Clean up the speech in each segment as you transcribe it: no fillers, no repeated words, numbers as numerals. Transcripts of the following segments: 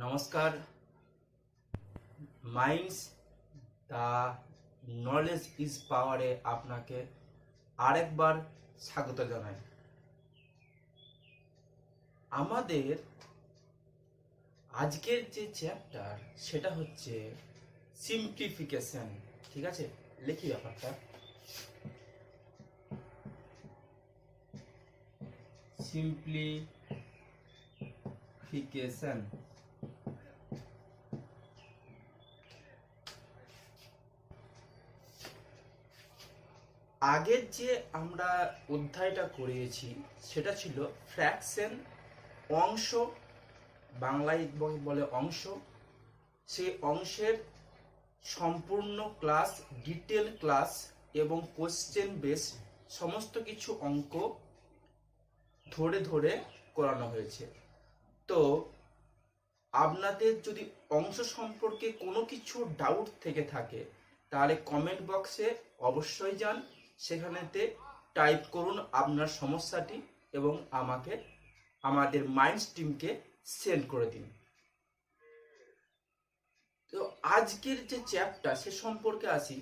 নমস্কার। Minds the knowledge is পাওয়ারে আপনাকে আরেকবার স্বাগত জানাই। আমাদের আজকের যে চ্যাপ্টার সেটা হচ্ছে সিম্পলিফিকেশন। ঠিক আছে, লিখি ব্যাপারটা। সিম্পলিফিকেশন আগের যে আমরা অধ্যায়টা করিয়েছি সেটা ছিল ফ্র্যাকশন, অংশ, বাংলায় বলে অংশ। সেই অংশের সম্পূর্ণ ক্লাস, ডিটেল ক্লাস এবং কোশ্চেন বেস সমস্ত কিছু অঙ্ক ধরে ধরে করানো হয়েছে। তো আপনাদের যদি অংশ সম্পর্কে কোনো কিছু ডাউট থেকে থাকে তাহলে কমেন্ট বক্সে অবশ্যই যান, সেখানেতে টাইপ করুন আপনার সমস্যাটি এবং আমাকে আমাদের মাইন্ডস টিমকে সেন্ড করে দিন। তো আজকের যে চ্যাপ্টার সে সম্পর্কে আসি।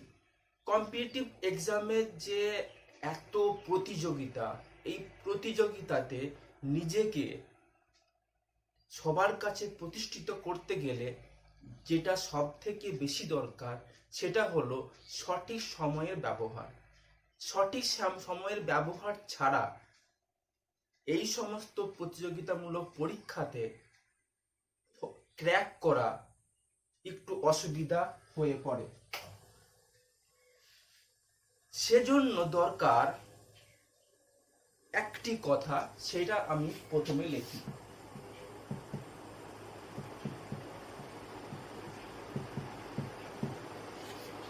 কম্পিটিটিভ এক্সামের যে এত প্রতিযোগিতা, এই প্রতিযোগিতাতে নিজেকে সবার কাছে প্রতিষ্ঠিত করতে গেলে যেটা সব থেকে বেশি দরকার সেটা হলো সঠিক সময়ের ব্যবহার। সঠিক সময়ের ব্যবহার ছাড়া এই সমস্ত প্রতিযোগিতামূলক পরীক্ষাতে ক্র্যাক করা একটু অসুবিধা হয়ে পড়ে। সেজন্য দরকার একটি কথা, সেটা আমি প্রথমে লিখি।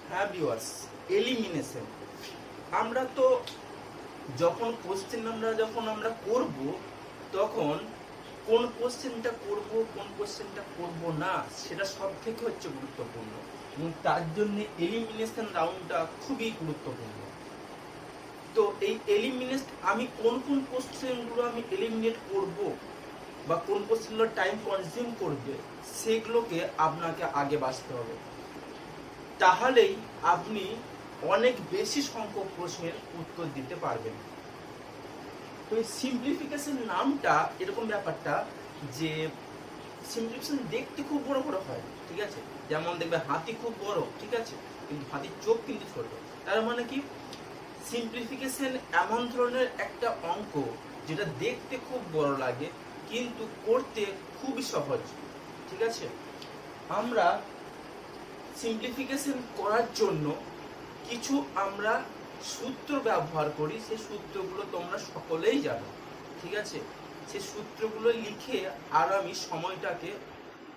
হ্যাঁ ভিউয়ার্স, এলিমিনেশন। আমরা তো যখন কোশ্চেন আমরা করব তখন কোন কোশ্চেনটা করব কোন কোশ্চেনটা করব না সেটা সব থেকে হচ্ছে গুরুত্বপূর্ণ, এবং তার জন্য এলিমিনেশন রাউন্ডটা খুবই গুরুত্বপূর্ণ। তো এই এলিমিনেট আমি কোন কোন কোশ্চেনগুলো আমি এলিমিনেট করব বা কোন কোশ্চেনগুলো টাইম কনজিউম করবে সেগুলোকে আপনাকে আগে বাছতে হবে। তাহলেই আপনি অনেক বেশি সংখ্যক প্রশ্নের উত্তর দিতে পারবেন। তো এই সিম্পলিফিকেশন নামটা এরকম ব্যাপারটা যে সিম্পলিফিকেশন দেখতে খুব বড় বড় হয়, ঠিক আছে। যেমন দেখবে হাতি খুব বড়, ঠিক আছে, কিন্তু হাতির চোখ কিন্তু ছোট। তার মানে কি, সিম্পলিফিকেশন এমন ধরনের একটা অঙ্ক যেটা দেখতে খুব বড় লাগে কিন্তু করতে খুবই সহজ, ঠিক আছে। আমরা সিম্পলিফিকেশন করার জন্য কিছু আমরা সূত্র ব্যবহার করি, সেই সূত্রগুলো তোমরা সকলেই জানো, ঠিক আছে। সেই সূত্রগুলো লিখে আর আমি সময়টাকে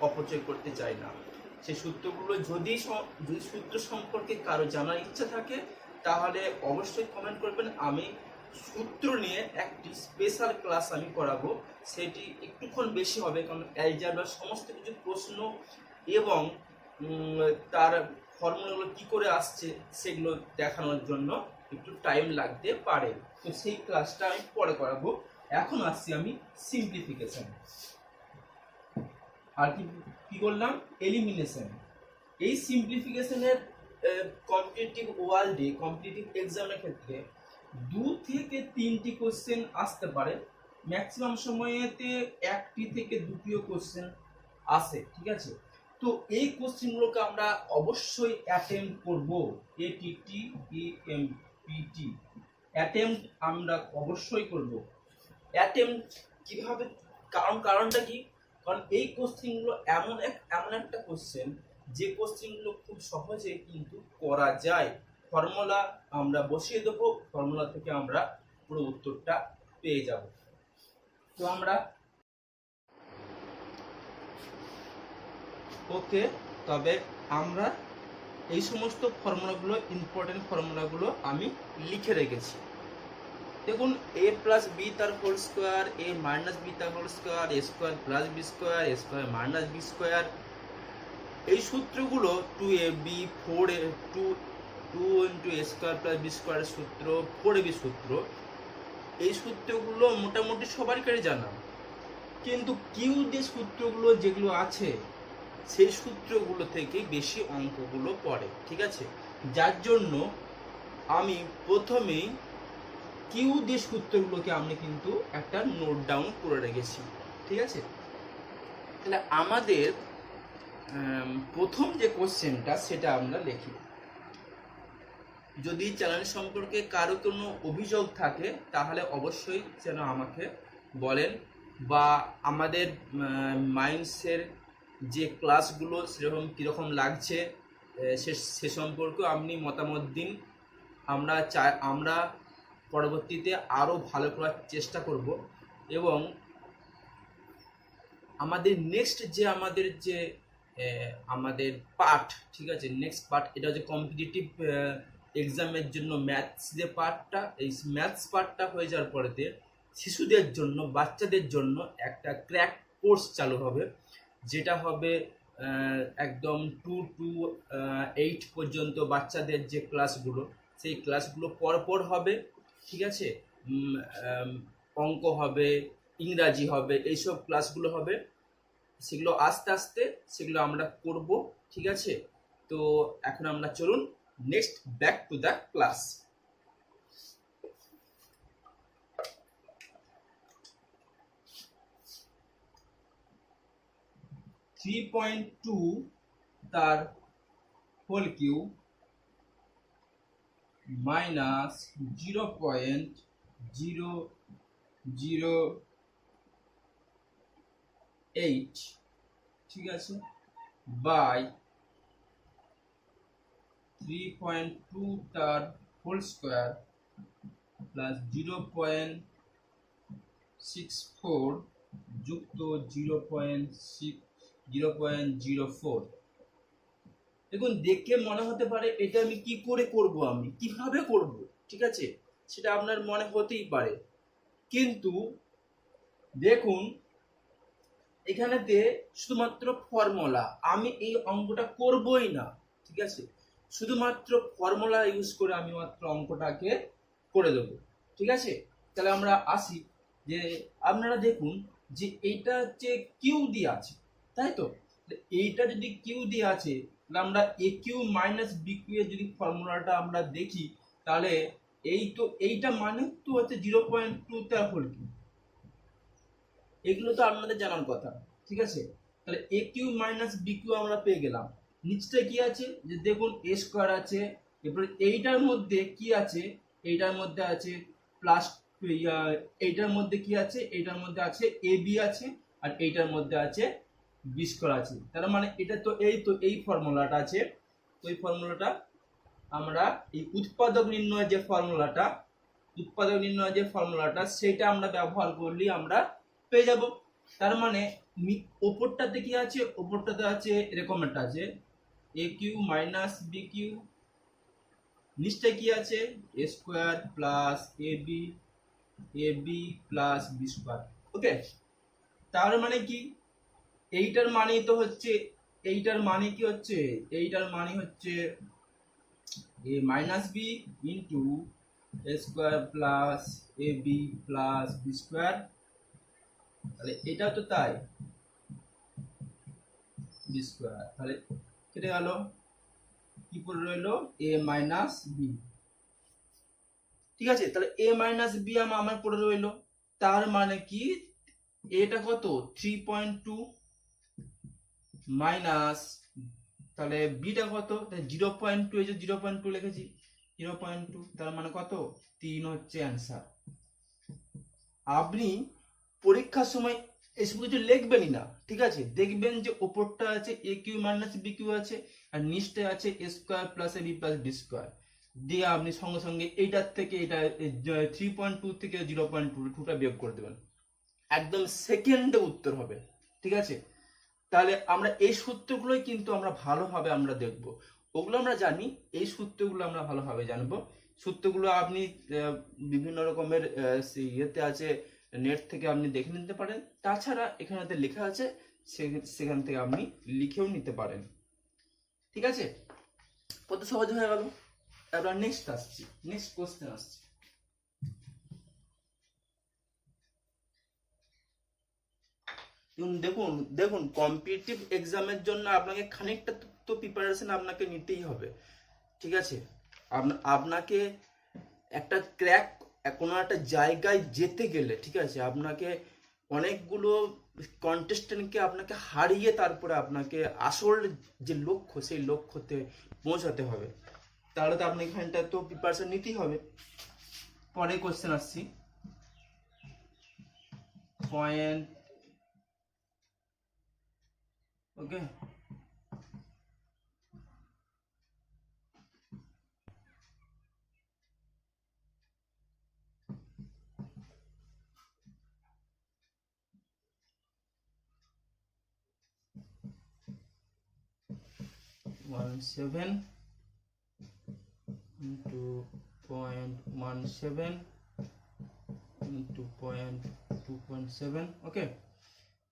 অপচয় করতে চাই না। সেই সূত্রগুলো যদি সূত্র সম্পর্কে কারো জানার ইচ্ছা থাকে তাহলে অবশ্যই কমেন্ট করবেন। আমি সূত্র নিয়ে একটি স্পেশাল ক্লাস আমি করাবো, সেটি একটুক্ষণ বেশি হবে, কারণ অ্যালজেব্রার সমস্ত কিছু প্রশ্ন এবং তার ফর্মুলাগুলো কি করে আসছে সেগুলো দেখানোর জন্য একটু টাইম লাগতে পারে। তো সেই ক্লাসটা আমি পরে করাবো। এখন আসছি আমি সিম্পলিফিকেশন। আর কি করলাম, এলিমিনেশন। এই সিম্পলিফিকেশনের কম্পিটিটিভ ওয়ার্ল্ডে, কম্পিটিটিভ এক্সামের ক্ষেত্রে 2 থেকে 3টি কোশ্চেন আসতে পারে, ম্যাক্সিমাম সময়েতে 1টি থেকে 2টিও কোশ্চেন আসে, ঠিক আছে। তো এই কোশ্চেনগুলোকে আমরা অবশ্যই অ্যাটেম্প্ট করব। ATTEMPT অ্যাটেম্প্ট আমরা অবশ্যই করব। অ্যাটেম্প্ট কিভাবে, কারণটা কি, কারণ এই কোশ্চেনগুলো এমন একটা কোশ্চেন যে কোশ্চেনগুলো খুব সহজে কিন্তু করা যায়। ফর্মুলা আমরা বসিয়ে দেবো, ফর্মুলা থেকে আমরা পুরো উত্তরটা পেয়ে যাব। তো আমরা ওকে, তবে আমরা এই সমস্ত ফর্মুলাগুলো, ইম্পর্টেন্ট ফর্মুলাগুলো আমি লিখে রেখেছি। দেখুন, a প্লাস বি তার whole square, a minus b তার whole square, a square plus b square, a square minus b square. এই সূত্রগুলো 2ab 2 into a square plus b স্কোয়ারের সূত্র, 4ab সূত্র। এই সূত্রগুলো মোটামুটি সবারই জানা। কিন্তু কিউ যে সূত্রগুলো যেগুলো আছে সেই সূত্রগুলো থেকে বেশি অঙ্কগুলো পড়ে, ঠিক আছে? যার জন্য আমি প্রথমেই কিউ দিয়ে সূত্রগুলোকে আমি কিন্তু একটা নোট ডাউন করে রেখেছি, ঠিক আছে? তাহলে আমাদের প্রথম যে কোশ্চেনটা সেটা আমরা লিখি। যদি চ্যানেল সম্পর্কে কারো কোনো অভিযোগ থাকে তাহলে অবশ্যই যেন আমাকে বলেন, বা আমাদের মাইন্ডসের যে ক্লাসগুলো সেরকম কীরকম লাগছে সে সম্পর্কেও আপনি মতামত দিন। আমরা পরবর্তীতে আরও ভালো করার চেষ্টা করব, এবং আমাদের নেক্সট যে আমাদের পার্ট, ঠিক আছে, নেক্সট পার্ট এটা হচ্ছে কম্পিটিটিভ এক্সামের জন্য ম্যাথস যে পার্টটা, এই ম্যাথস পার্টটা হয়ে যাওয়ার পরেতে শিশুদের জন্য, বাচ্চাদের জন্য একটা ক্র্যাক কোর্স চালু হবে, যেটা হবে একদম 2 to 8 পর্যন্ত বাচ্চাদের যে ক্লাসগুলো, সেই ক্লাসগুলো পরপর হবে, ঠিক আছে? অঙ্ক হবে, ইংরাজি হবে, এইসব ক্লাসগুলো হবে, সেগুলো আস্তে আস্তে সেগুলো আমরা করব, ঠিক আছে? তো এখন আমরা চলুন next back to the class. (3.2) তার হোল কিউব মাইনাস 0.0008, ঠিক আছে, বাই 3.2 তার হোল স্কোয়ার প্লাস 0.64 যুক্ত 0.04। দেখুন, দেখে মনে হতে পারে এটা আমি কি করে করব, আমি কিভাবে করব, ঠিক আছে, সেটা আপনার মনে হতেই পারে। কিন্তু দেখুন, এখানেতে শুধুমাত্র ফর্মুলা, আমি এই অঙ্কটা করবই না, ঠিক আছে, শুধুমাত্র ফর্মুলা ইউজ করে আমি মাত্র অঙ্কটাকে করে দেবো, ঠিক আছে? তাহলে আমরা আসি যে আপনারা দেখুন যে এইটা হচ্ছে কিউ দিয়ে আছে, তাই তো? এইটা যদি কিউ দিয়ে আছে, তাহলে আমরা এ কিউ মাইনাস বি কিউ এর যদি ফর্মুলাটা আমরা দেখি, তাহলে এইটা মানে তো হচ্ছে 0.2 তার হোল কিউ। এগুলো তো আপনাদের জানার কথা, ঠিক আছে? তাহলে এ কিউ মাইনাস বি কিউ আমরা পেয়ে গেলাম। নিচটা কি আছে, যে দেখুন এ স্কোয়ার আছে, এরপরে এইটার মধ্যে কি আছে, এইটার মধ্যে আছে প্লাস, এইটার মধ্যে কি আছে, এইটার মধ্যে আছে এ বি আছে, আর এইটার মধ্যে আছে বি স্কোয়ার আছে। তার মানে এটা তো এই ফর্মুলাটা আছে, ওই ফর্মুলাটা আমরা এই উৎপাদক নির্ণয়ের যে ফর্মুলাটা সেটা আমরা ব্যবহার করলেই আমরা পেয়ে যাব। তার মানে ওপরটাতে কি আছে, ওপরটাতে আছে এরকম একটা আছে এ কিউ মাইনাস বি কিউ, নিচটা কি আছে এ স্কোয়ার প্লাস এ বি প্লাস বি স্কোয়ার। ওকে, তার মানে কি, এইটার মানে তো হচ্ছে, এইটার মানে কি হচ্ছে, এইটার মানে হচ্ছে এ মাইনাস বি ইন্টু এ স্কোয়ার প্লাস এ বি প্লাস বি স্কোয়ার। তাহলে এটা তো তাই, বি স্কোয়ার, তাহলে কেটে গেল, কি পড়ে রইলো এ মাইনাস বি, ঠিক আছে? তাহলে এ মাইনাস বি আমার পড়ে রইলো। তার মানে কি, এটা কত 3.2 মাইনাস, তাহলে বিটা কত 0.2, এই যে 0.2 লিখেছি, 0.2, তার মানে কত 3 হচ্ছে অ্যান্সার। আপনি পরীক্ষার সময় এসব কিছু লিখবেনই না, ঠিক আছে? দেখবেন যে ওপরটা আছে এ কিউ মাইনাস বি কিউ আছে, আর নিচটা আছে এ স্কোয়ার প্লাস এ বি প্লাস বি স্কোয়ার, দিয়ে আপনি সঙ্গে সঙ্গে এইটার থেকে এটা 3.2 থেকে 0.2টা বিয়োগ করে দেবেন, একদম সেকেন্ডে উত্তর হবে, ঠিক আছে? তাহলে আমরা এই সূত্রগুলোই কিন্তু আমরা ভালোভাবে আমরা দেখব, ওগুলো আমরা জানি, এই সূত্রগুলো আমরা ভালোভাবে জানবো। সূত্রগুলো আপনি বিভিন্ন রকমের ইয়েতে আছে, নেট থেকে আপনি দেখে নিতে পারেন, তাছাড়া এখানেতে লেখা আছে, সেখান থেকে আপনি লিখেও নিতে পারেন, ঠিক আছে? কত সহজ হয়ে গেল। এবার নেক্সট কোশ্চেন আসছি। দেখুন দেখুন কম্পিটিটিভ এক্সামের জন্য আপনাকে খানিকটা তো প্রিপারেশন আপনাকে নিতেই হবে, ঠিক আছে। আপনাকে একটা ক্র্যাক কোনো একটা জায়গায় যেতে গেলে, ঠিক আছে, আপনাকে অনেকগুলো কন্টেস্টেন্টকে আপনাকে হারিয়ে তারপরে আপনাকে আসল যে লক্ষ্য সেই লক্ষ্যতে পৌঁছাতে হবে। তাহলে তো আপনি এখানটা তো প্রিপারেশন নিতেই হবে। পরে কোশ্চেন আসছি, point okay. One seven into 0.17 into 0.2.7 ওকে।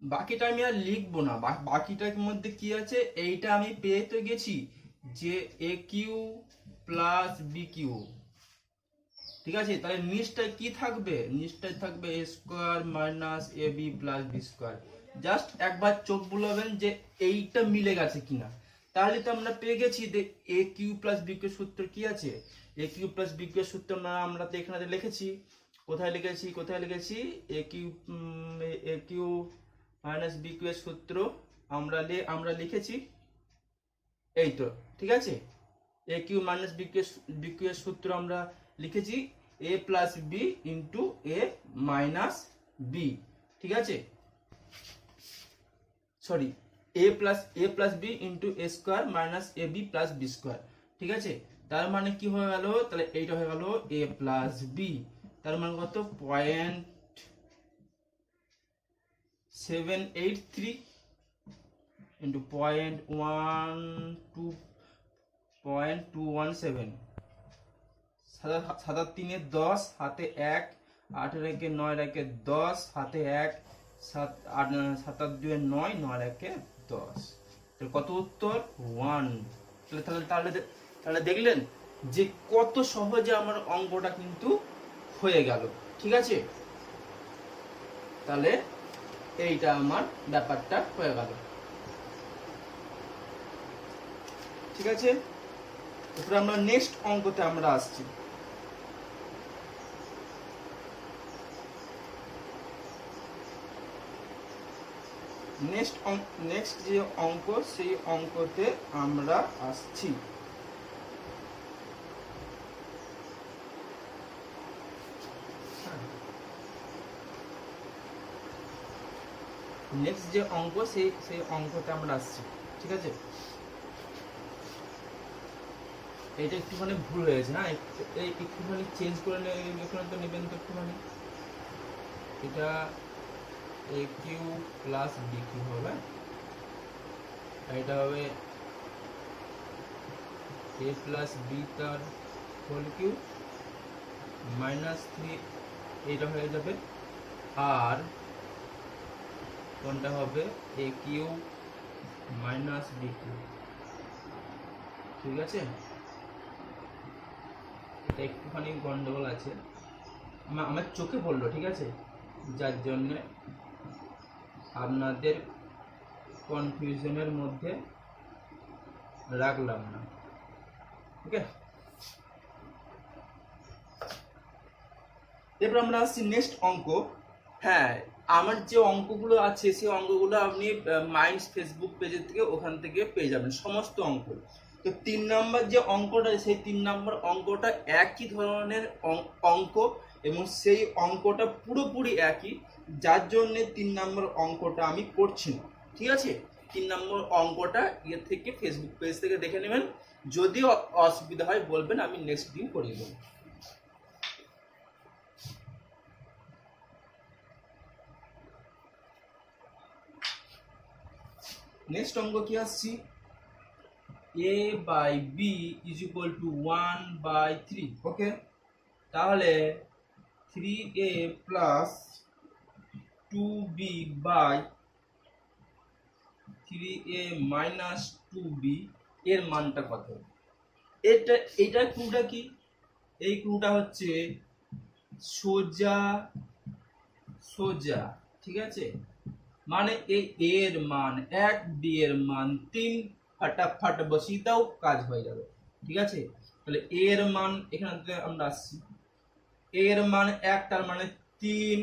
বাকিটা আমি আর লিখবো না, বাকিটার মধ্যে কি আছে এইটা আমি পেয়ে তো গেছি যে a cube plus b cube, ঠিক আছে। তাহলে নিচটায় কি থাকবে, নিচটায় থাকবে a square minus a b plus b square. Just একবার চোখ বুলাবেন যে এইটা মিলে গেছে কিনা, তাহলে তো আমরা পেয়ে গেছি যে a cube plus b Q সূত্র কি আছে। এ কিউ প্লাস বি কিউ সূত্র আমরা তো এখানে লিখেছি, কোথায় লিখেছি এ কিউ মাইনাস বি কিউ এর সূত্র আমরা লিখেছি এই তো, ঠিক আছে। এ কিউ মাইনাস বি কিউ এর সূত্র আমরা লিখেছি এ প্লাস বি ইন্টু এ মাইনাস বি, ঠিক আছে, sorry A plus B into A square minus a b plus b square, ঠিক আছে। তার মানে কি হয়ে গেল, তাহলে এইটা হয়ে গেল এ প্লাস বি, তার মানে কত 0.783 ইন্টু 0.217, 7 3 10 হাতে 1, 8 রেখে 9 রেখে 10 হাতে 1, 7 8 7 2 9, 9 রেখে 10, তাহলে কত উত্তর 1। তাহলে দেখলেন যে কত সহজে আমার অঙ্কটা কিন্তু হয়ে গেল, ঠিক আছে। তাহলে এইটা আমার ব্যাপারটা হয়ে গেল, ঠিক আছে। তারপরে আমরা নেক্সট অঙ্কতে আমরা আসছি। নেক্সট যে অঙ্ক সেই অঙ্কতে আমরা আসছি। নেক্সট যে অঙ্ক সেই অঙ্কতে আমরা আসছি, ঠিক আছে। এটা একটুখানি ভুল হয়েছে, হ্যাঁ, একটুখানি চেঞ্জ করে তো নেবেন তো একটুখানি। এটা এ কিউ প্লাস বি কিউ হবে, এটা হবে এ প্লাস বি তার হোল কিউ মাইনাস 3, এটা হয়ে যাবে। আর কোনটা হবে এ কিউ মাইনাস বি কিউ, ঠিক আছে। এটা একটুখানি গন্ডগোল আছে, আমার চোখে পড়লো, ঠিক আছে, যার জন্য আপনাদের কনফিউশনের মধ্যে রাখলাম না, ওকে। এরপর আমরা আসছি নেক্সট অঙ্ক। হ্যাঁ, আমার যে অঙ্কগুলো আছে সেই অঙ্কগুলো আপনি মাইন্ডস ফেসবুক পেজের থেকে ওখান থেকে পেয়ে যাবেন সমস্ত অঙ্ক। তো 3 নম্বর যে অঙ্কটা, সেই 3 নম্বর অঙ্কটা একই ধরনের অঙ্ক এবং সেই অঙ্কটা পুরোপুরি একই, যার জন্যে 3 নম্বর অঙ্কটা আমি করছি না, ঠিক আছে। 3 নম্বর অঙ্কটা ইয়ে থেকে ফেসবুক পেজ থেকে দেখে নেবেন, যদি অসুবিধা হয় বলবেন, আমি নেক্সট দিন করিয়ে দেবো। নেক্সট অঙ্ক কি আসছি, a by b is equal to 1/3, ওকে। তাহলে 3a plus 2b by 3a minus 2b এর মানটা কত। এটা ক্লুটা কি, এই ক্লুটা হচ্ছে সোজা, ঠিক আছে। মানে এই এ এর মান 1, বি এর মান 3, ফাটাফাট বসিয়ে দাও, কাজ হয়ে যাবে। ঠিক আছে, তাহলে এ এর মান এখানে আমরা আসছি, এ এর মান 1, তার মানে 3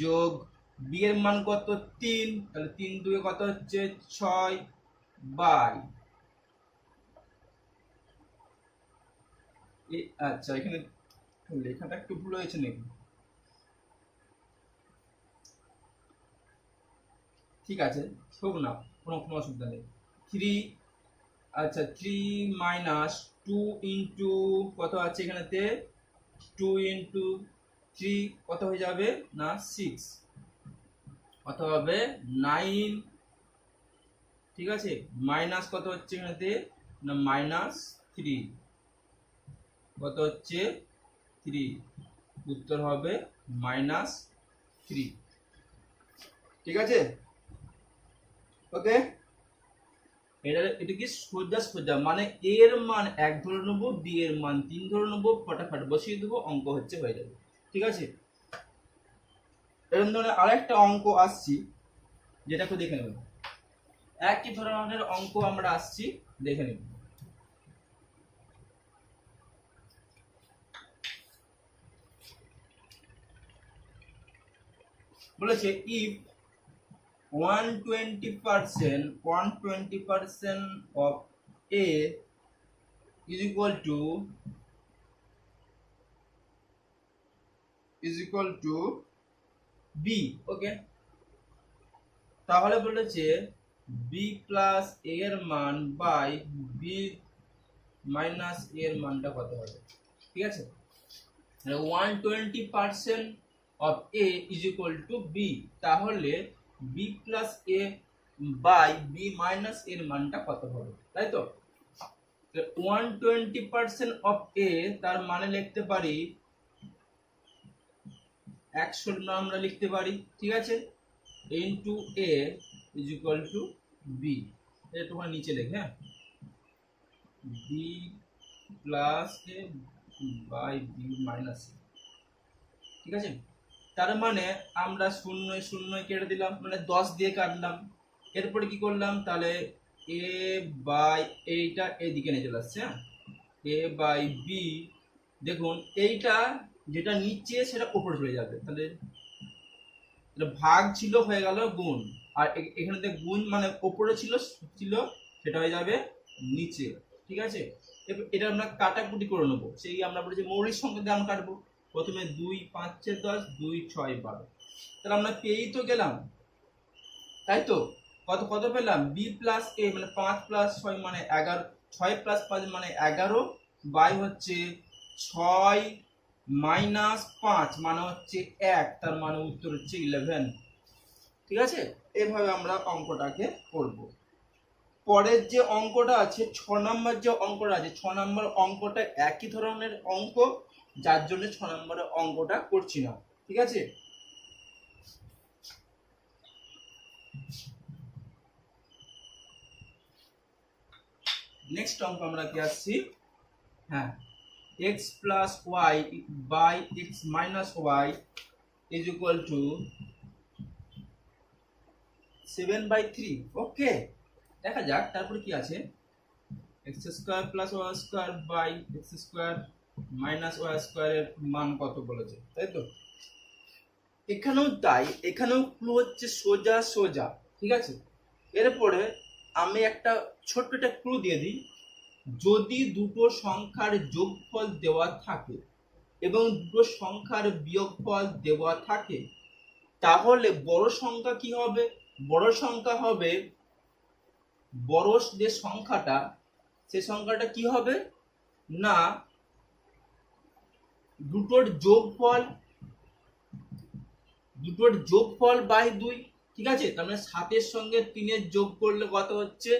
যোগ বি এর মান কত 3, তাহলে 3 2 কত হচ্ছে 6 বাই আচ্ছা এখানে লেখাটা একটু ভুল হয়েছে নাকি? ঠিক আছে, হোক না, কোনো অসুবিধা নেই। 3, আচ্ছা 3 মাইনাস 2 ইন্টু কত আছে এখানেতে 2 ইন্টু 3 কত হয়ে যাবে না 6, কত হবে 9। ঠিক আছে, মাইনাস কত হচ্ছে এখানেতে না মাইনাস 3, কত হচ্ছে 3, উত্তর হবে মাইনাস 3। ঠিক আছে, ওকে, এটা কি সোজা সোজা, মানে এ এর মান 1 ধরে নেবো, বি এর মান 3 ধরে নেবো, ফটাফট বসিয়ে দেবো, অঙ্ক হচ্ছে হয়ে যাবে। ঠিক আছে, এরকম ধরনের আরেকটা অঙ্ক আসছি, যেটা একটু দেখে নেব। একই ধরনের অঙ্ক আমরা আসছি, দেখে নেব। বলেছে if 120% of A is equal to B, ওকে, তাহলে বলেছে B প্লাস A এর মান বাই B মাইনাস A এর মানটা কত হবে। ঠিক আছে, 120% of A is equal to B, তাহলে B plus A by B minus এর মানটা কত হবে, তাই তো? 120% of A তার মানে লিখতে পারি 100 আমরা লিখতে পারি। ঠিক আছে, into A is equal to B, এটা তোমার নিচে লেখে, হ্যাঁ, B plus A by B minus A। ঠিক আছে, তার মানে আমরা 0 0 কেটে দিলাম, মানে 10 দিয়ে কাটলাম। এরপরে কি করলাম, তাহলে A বাই এইটা এইদিকে নিয়ে চলে আসছে, হ্যাঁ, A বাই B, দেখুন এইটা যেটা নিচে সেটা উপরে চলে যাবে, তাহলে এটা ভাগ ছিল হয়ে গেল গুণ, আর এখানে গুণ মানে উপরে ছিল সেটা হয়ে যাবে নিচে। ঠিক আছে, এটা আমরা কাটাকুটি করে নেবো, সেই আমরা বলেছি মৌলিক সংখ্যা দিয়ে আমরা কাটবো। প্রথমে 2 5 10, 2 6 12, তাহলে আমরা পেয়েই তো গেলাম, তাই তো? কত কত পেলাম, বি প্লাস এ মানে 5 প্লাস 6 মানে 11, 6 প্লাস 5 মানে 11 বাই হচ্ছে 6 মাইনাস 5 মানে হচ্ছে 1, তার মানে উত্তর হচ্ছে 11। ঠিক আছে, এভাবে আমরা অঙ্কটাকে করব। পরের যে অঙ্কটা আছে 6 নম্বর যে অঙ্কটা আছে, 6 নম্বর অঙ্কটা একই ধরনের অঙ্ক, যার জন্য 6 নম্বরের অঙ্কটা করছি না। ঠিক আছে, নেক্সট অঙ্ক আমরা কি আসছি, হ্যাঁ, x plus y by x minus y is equal to 7/3। Okay, দেখা যাক তারপরে কি আছে, x square plus y square by x square minus y স্কোয়ারের মান কত বলেছে, তাই তো? এখানেও তাই, এখানেও ক্লু হচ্ছে সোজা সোজা। ঠিক আছে, এরপরে আমি একটা ছোট্ট একটা ক্লু দিয়ে দিই, যদি দুটো সংখ্যার যোগফল দেওয়া থাকে এবং দুটো সংখ্যার বিয়োগফল দেওয়া থাকে, তাহলে বড় সংখ্যা কি হবে, বড় সংখ্যা হবে, বড় যে সংখ্যাটা সে সংখ্যাটা কি হবে না দুটোর যোগফল বাই 2। ঠিক আছে, তার মানে 7 সঙ্গে 3 যোগ করলে কত হচ্ছে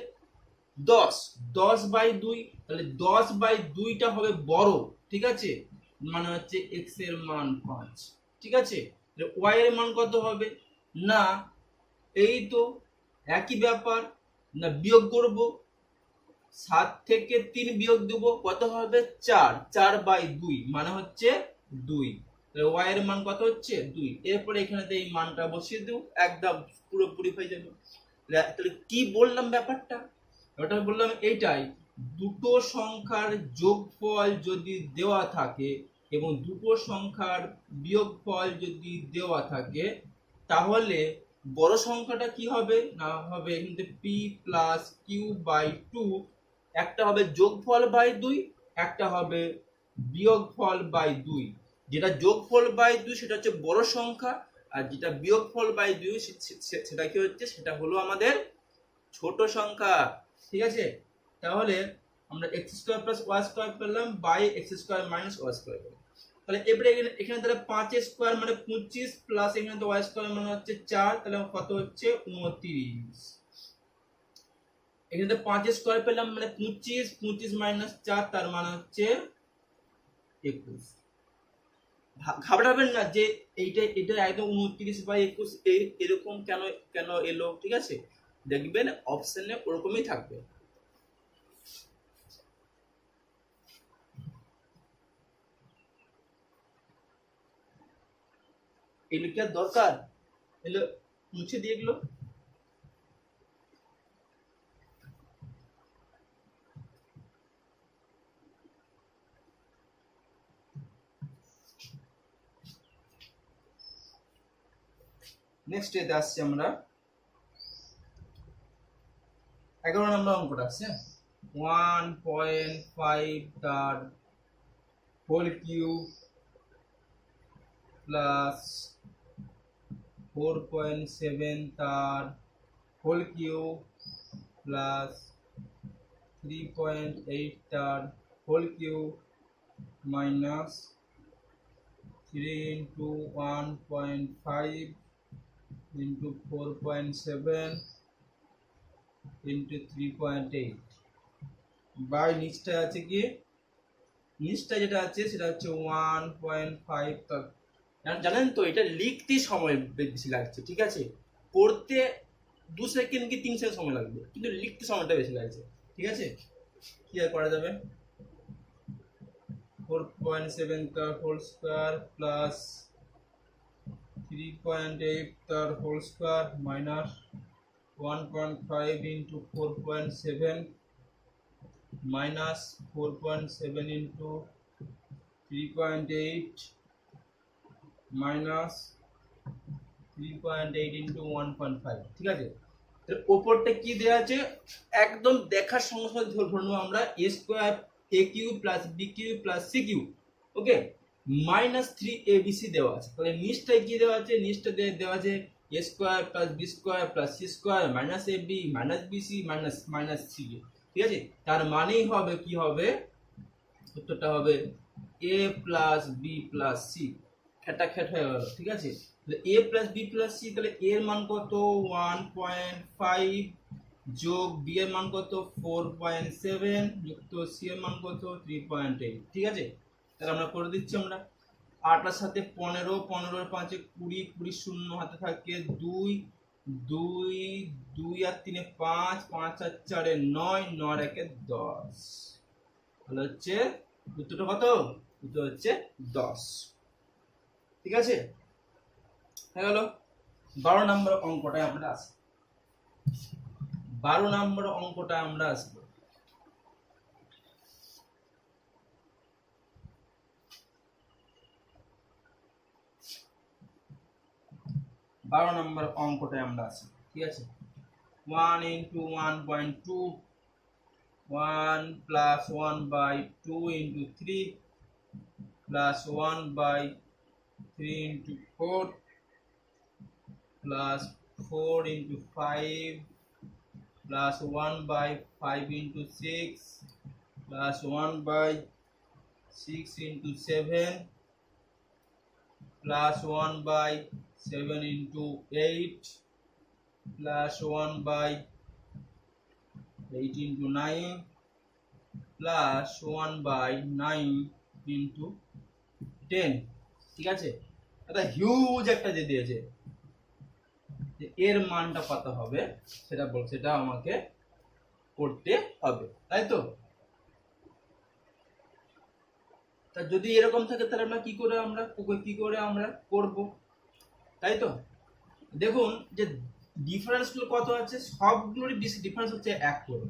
10, 10/2, তাহলে 10/2টা হবে বড়। ঠিক আছে, মানে হচ্ছে x এর মান 5। ঠিক আছে, y এর মান কত হবে না, এই তো একই ব্যাপার, না বিয়োগ করব, 7 থেকে 3 বিয়োগ দেব, কত হবে 4, 4/2 মানে হচ্ছে 2। ওয়াই এর মান কত হচ্ছে 2। এরপরে এখানেতে এই মানটা বসিয়ে দেব, একদম পুরোপুরি হয়ে যাবে। তাহলে কি বললাম ব্যাপারটা, ওটা বললাম এইটাই, দুটো সংখ্যার যোগফল যদি দেওয়া থাকে এবং দুটো সংখ্যার বিয়োগফল যদি দেওয়া থাকে, তাহলে বড় সংখ্যাটা কি হবে না হবে কিন্তু পি প্লাস কিউ বাই 2, একটা হবে যোগফল বাই 2, একটা হবে বিয়োগফল বাই 2। যেটা যোগফল বাই 2 সেটা হচ্ছে বড় সংখ্যা, আর যেটা বিয়োগফল বাই 2 সেটা কি হচ্ছে, সেটা হলো আমাদের ছোট সংখ্যা। ঠিক আছে, তাহলে আমরা x square plus y square পেলাম by x square minus y square পেলাম। তাহলে এবারে এখানে তাহলে 5 এর স্কয়ার মানে 25 প্লাস এখানে তো y স্কয়ার মানে হচ্ছে 4, তাহলে কত হচ্ছে 29। এখানে 5 এর স্কয়ার পেলাম মানে 25, 25 মাইনাস 4 তার মানে হচ্ছে 21। ঘাবড়াবেন না যে এটা একদম 29 বাই 21 এরকম কেন কেন এলো, ঠিক আছে, দেখবেন অপশনে ওরকমই থাকবে। এগুলো কি আর দরকার, এগুলো মুছে দিয়ে এগুলো। নেক্সট এতে আসছি আমরা 11 নম্বর অঙ্কটা আছে 1.5 তার হোল কিউব প্লাস 4.7 তার হোল কিউব প্লাস 3.8 তার whole cube minus 3 into 1.5 into 4.7 into 3.8 by নিচটা আছে কি, নিচটা যেটা আছে সেটা হচ্ছে 1.5। জানেন তো এটা লিখতে সময় বেশি লাগছে, ঠিক আছে, পড়তে 2 সেকেন্ড কি 3 সেকেন্ড সময় লাগবে, কিন্তু লিখতে সময়টা বেশি লাগছে। ঠিক আছে, কি আর করা যাবে, 4.7 তার হোল স্কয়ার প্লাস 3.8 তার whole square minus 1.5 into 4.7 minus 4.7 into 3.8 minus 3.8 into 1.5। ঠিক আছে, তাহলে উপরটা কি দেয়া আছে একদম দেখার সঙ্গে সঙ্গে ধরে নেব আমরা a square a cube plus b cube plus c cube, okay, minus 3abc দেওয়া আছে। তাহলে নিচটায় কি দেওয়া আছে, নিচটা দেওয়া আছে a square plus b square plus c square minus ab minus bc minus minus c। ঠিক আছে, তার মানেই হবে কি হবে, উত্তরটা হবে a plus b plus c, খেটা খেট হয়ে গেল। ঠিক আছে, তাহলে a plus b plus c, তাহলে a এর মান কত 1.5 যোগ b এর মান কত 4.7 যুক্ত c এর মান কত 3.8। ঠিক আছে, তাহলে আমরা করে দিচ্ছি আমরা 8 এর সাথে 15, 15 এর 5 এ 20, 20 শূন্য হাতে থাকে 2, 2 2 আর 3 এ 5, 5 আর 4 এ 9, 9 আর 1 এ 10। তাহলে হচ্ছে উত্তরটা কত, উত্তর হচ্ছে 10। ঠিক আছে, হয়ে গেল। 12 নম্বর অঙ্কটায় আমরা আসি, 12 নম্বর অঙ্কটা আমরা আসবো। বারো নম্বর অঙ্কটায় আমরা আসি। ঠিক আছে, 1 into 1.2 1 plus 1 by 2 into 3 plus 1 by 3 into 4 plus 4 into 5 plus 1 by 5 into 6 plus 1 by 6 into 7 plus 1 by 7 into 8 plus 1 by 8 into 9 plus 1 by 9 into 10। ঠিক আছে, এটা হিউজ একটা যে দিয়েছে, যে এর মানটা কত হবে সেটা আমাকে করতে হবে, তাই তো। তা যদি এরকম থাকে তাহলে আমরা কি করে আমরা করব, তাই তো? দেখুন যে ডিফারেন্স কত আছে, সবগুলোরই ডিফারেন্স হচ্ছে 1 করে,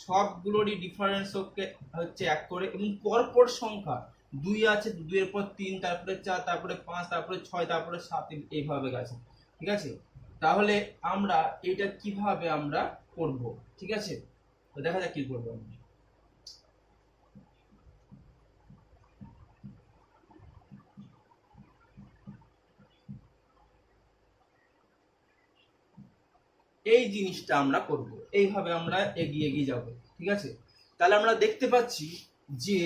সবগুলোরই ডিফারেন্স হচ্ছে 1 করে, এবং পরপর সংখ্যা 2 আছে, 2 এর পর 3, তারপরে 4, তারপরে 5, তারপরে 6, তারপরে 7, এইভাবে গেছে। ঠিক আছে, তাহলে আমরা এটা কিভাবে আমরা করব, ঠিক আছে? তো দেখা যাক কি করব আমরা। এই জিনিসটা আমরা করব, এইভাবে আমরা এগিয়ে এগিয়ে যাব। ঠিক আছে, তাহলে আমরা দেখতে পাচ্ছি যে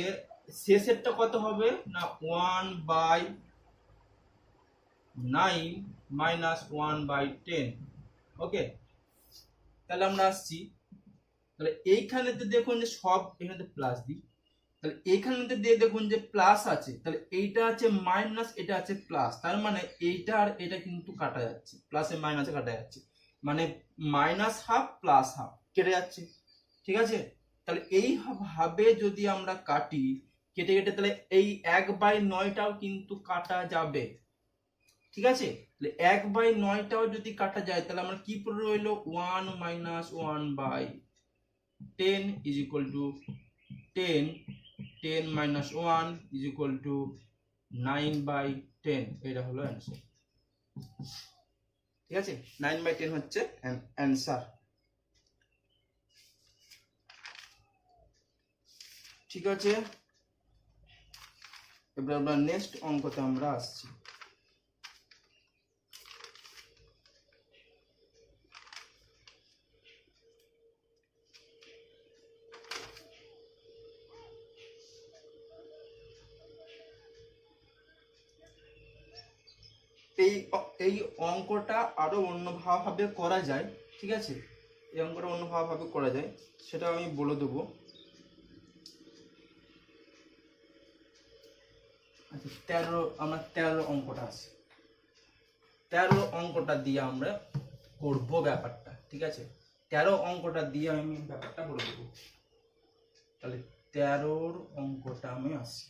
শেষেরটা কত হবে না 1/9 মাইনাস 1/10। ওকে, তাহলে আমরা আসছি, তাহলে এইখানেতে দেখুন যে সব এখানে প্লাস দিই, তাহলে এইখানেতে দিয়ে দেখুন যে প্লাস আছে, তাহলে এইটা আছে মাইনাস, এটা আছে প্লাস, তার মানে এইটা আর এটা কিন্তু কাটা যাচ্ছে, প্লাসে মাইনাসে কাটা যাচ্ছে, মানে মাইনাস হাফ প্লাস হাফ কেটে যাচ্ছে। ঠিক আছে, তাহলে এইভাবে যদি আমরা কাটি কেটে কেটে, তাহলে এই 1/9টাও কিন্তু কাটা যাবে। ঠিক আছে, তাহলে 1/9টাও যদি কাটা যায়, তাহলে আমরা কি পড়ে রইলো 1 minus 1/10 is equal two 10, 10 minus 1 is equal two 9/10। এটা হলো অ্যান্সার। ঠিক আছে, 9/10 হচ্ছে অ্যান্সার। ঠিক আছে, এবার আমরা নেক্সট অঙ্কতে আমরা আসছি। এই অঙ্কটা আরো অন্যভাবে করা যায়। ঠিক আছে, এই অঙ্কটা অন্যভাবে করা যায়, সেটা আমি বলে দেবো। আচ্ছা, 13 অঙ্কটা আছে, 13 অঙ্কটা দিয়ে আমরা করব ব্যাপারটা। ঠিক আছে, 13 অঙ্কটা দিয়ে আমি ব্যাপারটা বলে দেবো। তাহলে 13 অঙ্কটা আমি আসি,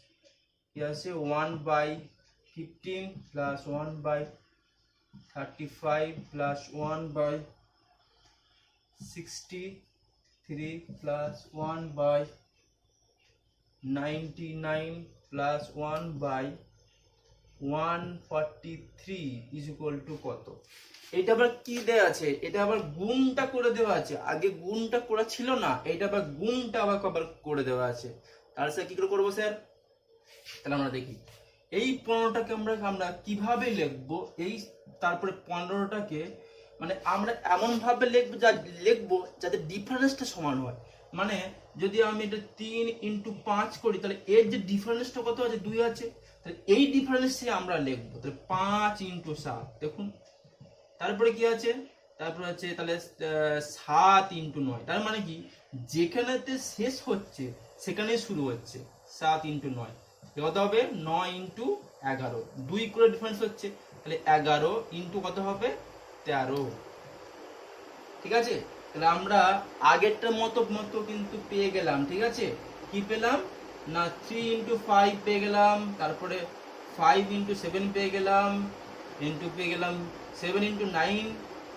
কি আছে 1/15 plus 1/35 plus 1/63 plus 1/99 plus 1/143 is equal two কত? এটা আবার কি দেওয়া আছে, এটা আবার গুণটা করে দেওয়া আছে, আগে গুণটা করা ছিল না, এটা আবার গুণটা আবার করে দেওয়া আছে। তাহলে স্যার কি করে করবো স্যার? তাহলে আমরা দেখি এই 15টাকে আমরা কিভাবে লিখবো, এই তারপরে 15টাকে মানে আমরা এমন ভাবে লিখবো যাতে ডিফারেন্সটা সমান হয়। মানে যদি আমি এটা 3 × 5 করি, তাহলে এর যে ডিফারেন্সটা কত আছে 2 আছে, তাহলে এই ডিফারেন্সে আমরা লিখবো, তাহলে 5 × 7। দেখুন তারপরে কি আছে, তারপরে আছে তাহলে 7 × 9, তার মানে কি যেখানেতে শেষ হচ্ছে সেখানে শুরু হচ্ছে, 7 × 9 কত হবে 9 × 11, 2 করে ডিফারেন্স হচ্ছে, তাহলে 11 × কত হবে 13। ঠিক আছে, তাহলে আমরা আগেরটার মতো কিন্তু পেয়ে গেলাম। ঠিক আছে, কি পেলাম না 3 × 5 পেয়ে গেলাম, তারপরে 5 × 7 পেয়ে গেলাম, পেয়ে গেলাম 7 × 9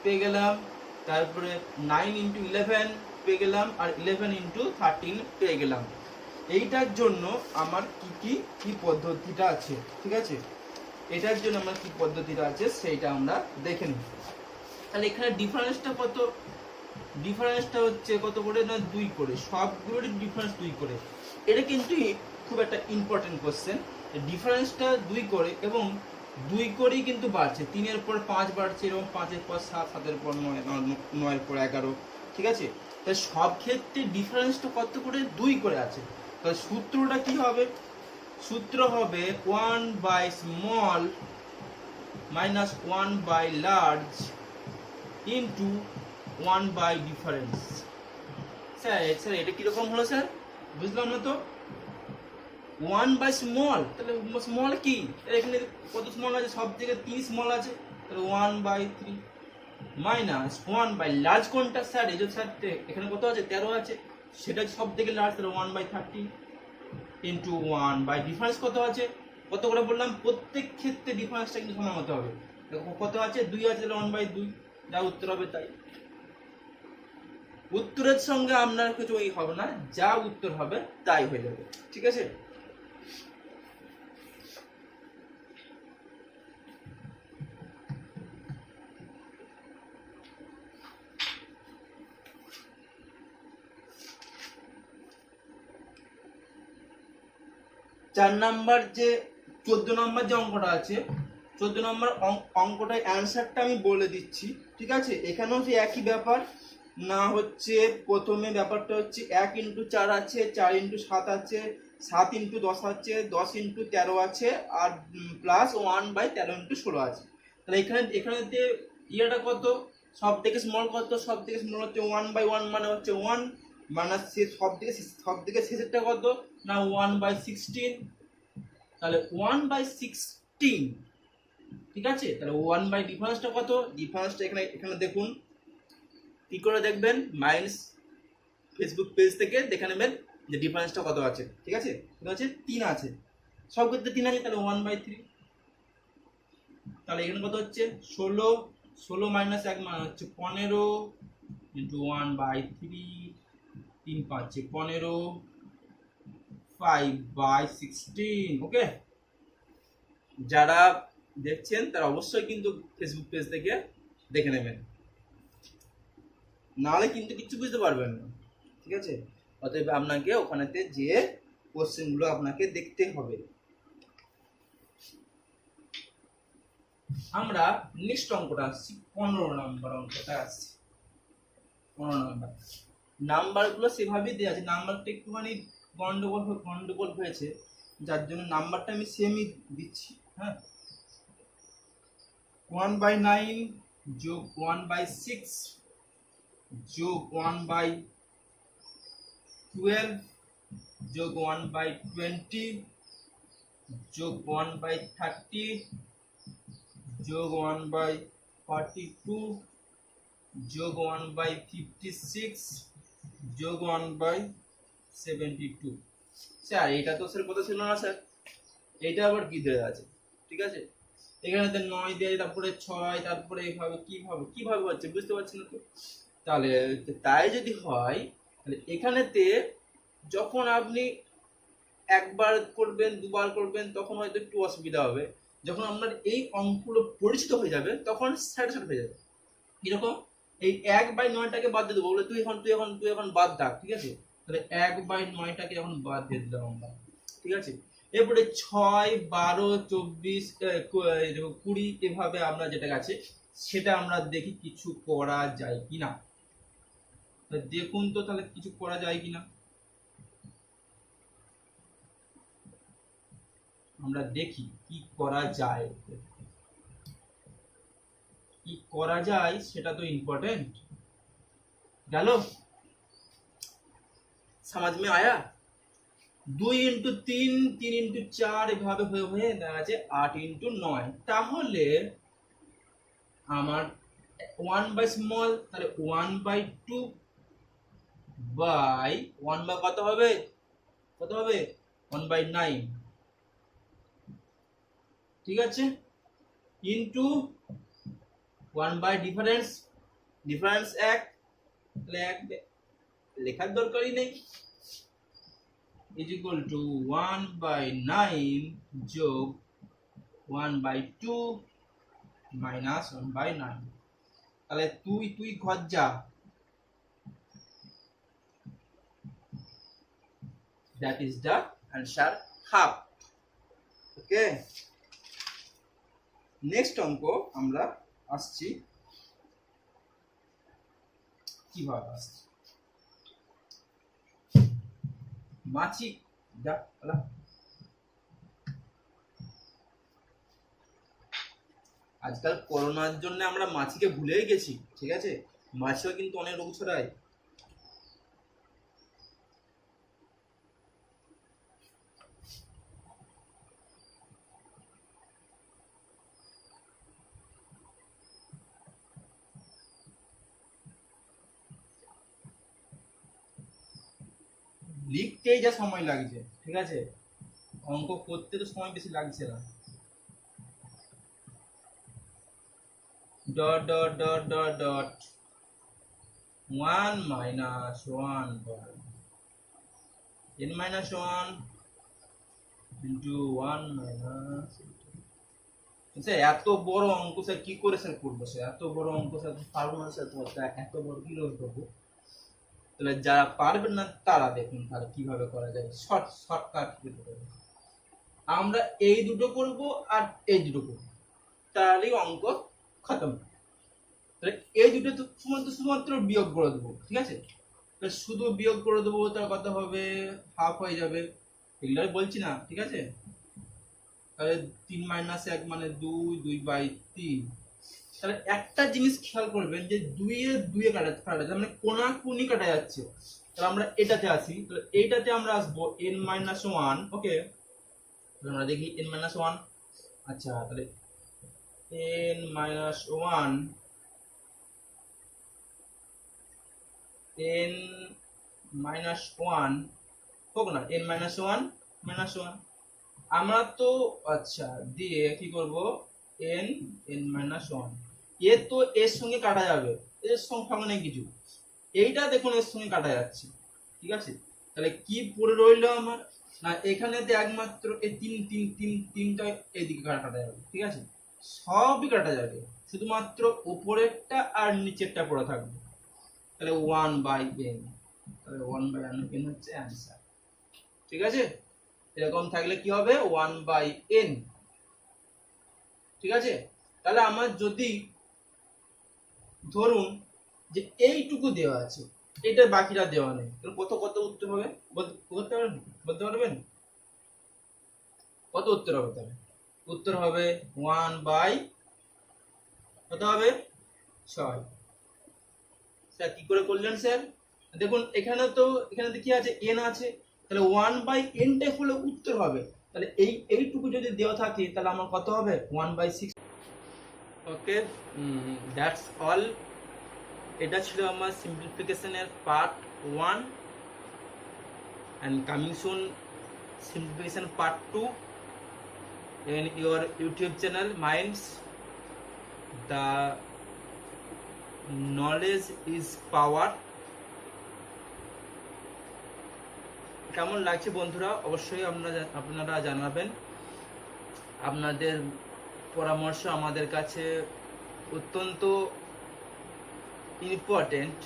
পেয়ে গেলাম, তারপরে 9 × 11 পেয়ে গেলাম, আর 11 × 13 পেয়ে গেলাম। এইটার জন্য আমার কি পদ্ধতিটা আছে, ঠিক আছে, এটার জন্য আমার কি পদ্ধতিটা আছে সেইটা আমরা দেখে নিই। তাহলে এখানে ডিফারেন্সটা কত, ডিফারেন্সটা হচ্ছে কত করে না 2 করে, সবগুলোরই ডিফারেন্স 2 করে। এটা কিন্তু খুব একটা ইম্পর্টেন্ট কোশ্চেন, ডিফারেন্সটা 2 করে এবং 2 করেই কিন্তু বাড়ছে, 3 এর পর 5 বাড়ছে, এবং 5 এর পর 7, 7 এর পর 9, 9 এর পর 11। ঠিক আছে, তাই সব ক্ষেত্রে ডিফারেন্সটা কত করে 2 করে আছে। তাহলে সূত্রটা কি হবে, সূত্র হবে 1/small minus 1/large into 1/difference। Sir এটা কিরকম হলো স্যার, বুঝলাম না তো। 1/small, তাহলে স্মল কি, এখানে কত স্মল আছে, সব থেকে 3 স্মল আছে, তাহলে 1/3 মাইনাস 1/large কোনটা স্যার, এই যে স্যার এখানে কত আছে 13 আছে, সেটা সব থেকে লার্জ, তাহলে 1/30 ইন্টু ওয়ান বাই ডিফারেন্স কত আছে, কত করে বললাম, প্রত্যেক ক্ষেত্রে ডিফারেন্সটা কিন্তু সমান হতে হবে। কত আছে, 2 আছে, তাহলে 1/2, যা উত্তর হবে তাই। উত্তরের সঙ্গে আপনার কিছু ওই হবে না, যা উত্তর হবে তাই হয়ে যাবে, ঠিক আছে। চার নাম্বার যে 14 নম্বর যে অঙ্কটা আছে, 14 নম্বর অঙ্কটার অ্যান্সারটা আমি বলে দিচ্ছি, ঠিক আছে। এখানেও যে একই ব্যাপার না, হচ্ছে প্রথমে ব্যাপারটা হচ্ছে 1 ইন্টু 4 আছে, 4 ইন্টু 7 আছে, 7 ইন্টু 10 আছে, 10 ইন্টু 13 আছে, আর প্লাস 1/13 ইন্টু 16 আছে। তাহলে এখানে ইয়েটা কত, সব থেকে স্মল কত, সব থেকে স্মল হচ্ছে 1/1 মানে হচ্ছে 1, মাইনাস সব থেকে শেষেরটা কত না 1/16, তাহলে 1/16, ঠিক আছে। তাহলে 1 বাই ডিফারেন্সটা কত, ডিফারেন্সটা এখানে দেখুন, কি করে দেখবেন, মাইনাস ফেসবুক পেজ থেকে দেখে নেবেন যে ডিফারেন্সটা কত আছে, ঠিক আছে। এটা হচ্ছে 3 আছে, সব ক্ষেত্রে 3 আছে, তাহলে 1/3। তাহলে এখানে কত হচ্ছে 16 মাইনাস 1 মানে হচ্ছে 15 ইন্টু 1/3, 3 পাচ্ছে 15, 5/16। ওকে, যারা দেখছেন তারা অবশ্যই কিন্তু ফেসবুক পেজ থেকে দেখে নেবেন, নাহলে কিন্তু কিছু বুঝতে পারবেন না, ঠিক আছে। অতএব আপনাকে ওখানেতে যে কোশ্চেনগুলো আপনাকে দেখতে হবে। আমরা নেক্সট অঙ্কটা আসছি, 15 নম্বর অঙ্কটা আসছি। 15 নাম্বারগুলো সেভাবেই দেওয়া আছে, নাম্বারটা একটুখানি গন্ডগোল হয়েছে, যার জন্য নাম্বারটা আমি সেমই দিচ্ছি। হ্যাঁ, 1/9 যোগ 1/6 যোগ 1/12 যোগ 1/20 যোগ 1/30 যোগ 1/42 যোগ 1/56 যোগ 1/72। স্যার এটা তো স্যার কথা ছিল না স্যার, এইটা আবার কি দেওয়া আছে, ঠিক আছে। এখানে 9 দেয়, তারপরে 6, তারপরে এইভাবে কিভাবে হচ্ছে বুঝতে পারছি না তো। তাহলে তাই যদি হয়, তাহলে এখানেতে যখন আপনি একবার করবেন, দুবার করবেন, তখন হয়তো একটু অসুবিধা হবে। যখন আপনার এই অঙ্কগুলো পরিচিত হয়ে যাবে তখন স্যাটিসফাইড হয়ে যাবে। কিরকম, এই 1/9টাকে বাদ দিয়ে দেবো, বলে তুই এখন বাদ দাগ, ঠিক আছে। তাহলে 1/9টাকে এখন বাদ দিয়ে দিলাম আমরা, ঠিক আছে। এরপরে 6, 12, 24, 20 এভাবে আমরা যেটা আছে সেটা আমরা দেখি কিছু করা যায় কিনা। দেখুন তো তাহলে কিছু করা যায় কিনা, আমরা দেখি কি করা যায়। কি করা যায় সেটা তো ইম্পর্টেন্ট। গেল, সমাজ মে আয়া। 2 ইন্টু 3, 3 ইন্টু 4 এভাবে হয়ে হয়ে দেখা যাচ্ছে 8 ইন্টু 9। তাহলে আমার 1/স্মল, তাহলে 1/2 বাই 1 বা কত হবে, 1/9, ঠিক আছে, ইন্টু 1/ডিফারেন্স, ডিফারেন্স 1, তাহলে 1 লেখার দরকারই নেই, ইজ ইকুয়াল টু 1/9 যোগ 1/2 মাইনাস 1/9। তাহলে তুই ঘর যা, that is the answer half। Okay, next অঙ্ক আমরা আসছি, কিভাবে আসছি, মাছি যা আজকাল করোনার জন্য আমরা মাছিকে ভুলেই গেছি, ঠিক আছে। মাছিও কিন্তু অনেক রোগ ছড়ায়। লিখতেই যা সময় লাগছে, ঠিক আছে, অঙ্ক করতে তো সময় বেশি লাগছে না। Dot dot dot dot dot 1 minus 1 by n minus 1 into 1 minus sir এত বড় অঙ্ক স্যার কি করে স্যার করবো স্যার? এত বড় অঙ্ক স্যার পারবো না স্যার, তোমার এত বড় কিভাবে করবো? তাহলে যারা পারবেন না তারা দেখুন তাহলে কিভাবে করা যায়, শর্টকাট করবো। আমরা এই দুটো করব আর এই দুটো করবো, তাহলেই অঙ্ক খতম। তাহলে এই দুটো তো শুধুমাত্র বিয়োগ করে দেবো, ঠিক আছে, শুধু বিয়োগ করে দেবো, তার কত হবে, হাফ হয়ে যাবে, এগুলো বলছি না, ঠিক আছে। তাহলে 3 মাইনাস 1 মানে 2, 2/3। তাহলে একটা জিনিস খেয়াল করবেন যে 2 এ কাটা যাচ্ছে, মানে কোনাকুনি কাটা যাচ্ছে। তাহলে আমরা এটাতে আসি, তাহলে এইটাতে আমরা আসবো n-1। ওকে, আমরা দেখি n-1। আচ্ছা, তাহলে n-1 n-1 হোক না, n-1 -1 আমরা তো আচ্ছা দিয়ে কি করব, n-1 এ তো এর সঙ্গে কাটা যাবে, এর সঙ্গে নেই কিছু, এইটা দেখুন এর সঙ্গে কাটা যাচ্ছে, ঠিক আছে। তাহলে কি পড়ে রইলো আমার, না এখানেতে একমাত্র এই তিনটা এইদিকে কাটা যাবে, ঠিক আছে, সবই কাটা যাবে, শুধুমাত্র উপরেরটা আর নিচেরটা পড়ে থাকবে। তাহলে 1/n, তাহলে 1/n হচ্ছে অ্যান্সার, ঠিক আছে। এরকম থাকলে কি হবে, 1/n, ঠিক আছে। তাহলে আমার যদি ধরুন যে এইটুকু দেওয়া আছে, এটা বাকিটা দেওয়া নেই, তাহলে কত কত উত্তর হবে বলতে পারবেন? কত উত্তর হবে? তাহলে উত্তর হবে 1/, কত হবে, 6। স্যার কি করে করলেন স্যার? দেখুন এখানে তো কি আছে, n আছে, তাহলে 1/n-টাই হলে উত্তর হবে। তাহলে এইটুকু যদি দেওয়া থাকে তাহলে আমার কত হবে, 1/6। ওকে, দ্যাটস অল। এটা ছিল আমার সিম্পলিফিকেশনের part 1, and coming soon simplification part 2 in your YouTube channel Minds. The knowledge is power. কেমন লাগছে বন্ধুরা অবশ্যই আপনারা জানাবেন। আপনাদের পরামর্শ আমাদের কাছে অত্যন্ত ইম্পর্টেন্ট,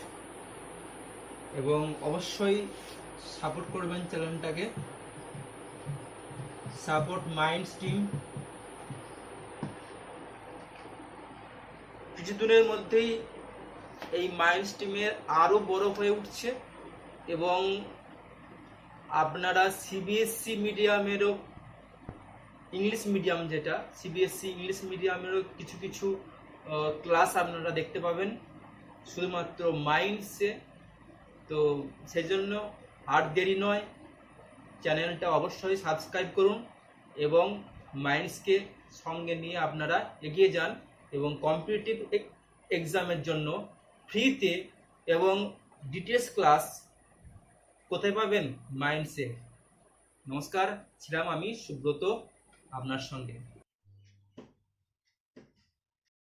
এবং অবশ্যই সাপোর্ট করবেন চ্যানেলটাকে। Support minds team. কিছুদিনের মধ্যেই এই মাইন্ডস টিমের আরো বড় হয়ে উঠছে, এবং আপনারা সিবিএসসি মিডিয়ামেরও, ইংলিশ মিডিয়াম যেটা সিবিএসসি ইংলিশ মিডিয়ামেরও কিছু কিছু ক্লাস আপনারা দেখতে পাবেন শুধুমাত্র মাইন্ডসে। তো সেই জন্য আর দেরি নয়, চ্যানেলটা অবশ্যই সাবস্ক্রাইব করুন এবং মাইন্ডসকে সঙ্গে নিয়ে আপনারা এগিয়ে যান, এবং কম্পিটিটিভ এক্সামের জন্য ফ্রিতে এবং ডিটেলস ক্লাস কোথায় পাবেন, মাইন্ডসে। নমস্কার, ছিলাম আমি সুব্রত আপনার সঙ্গে।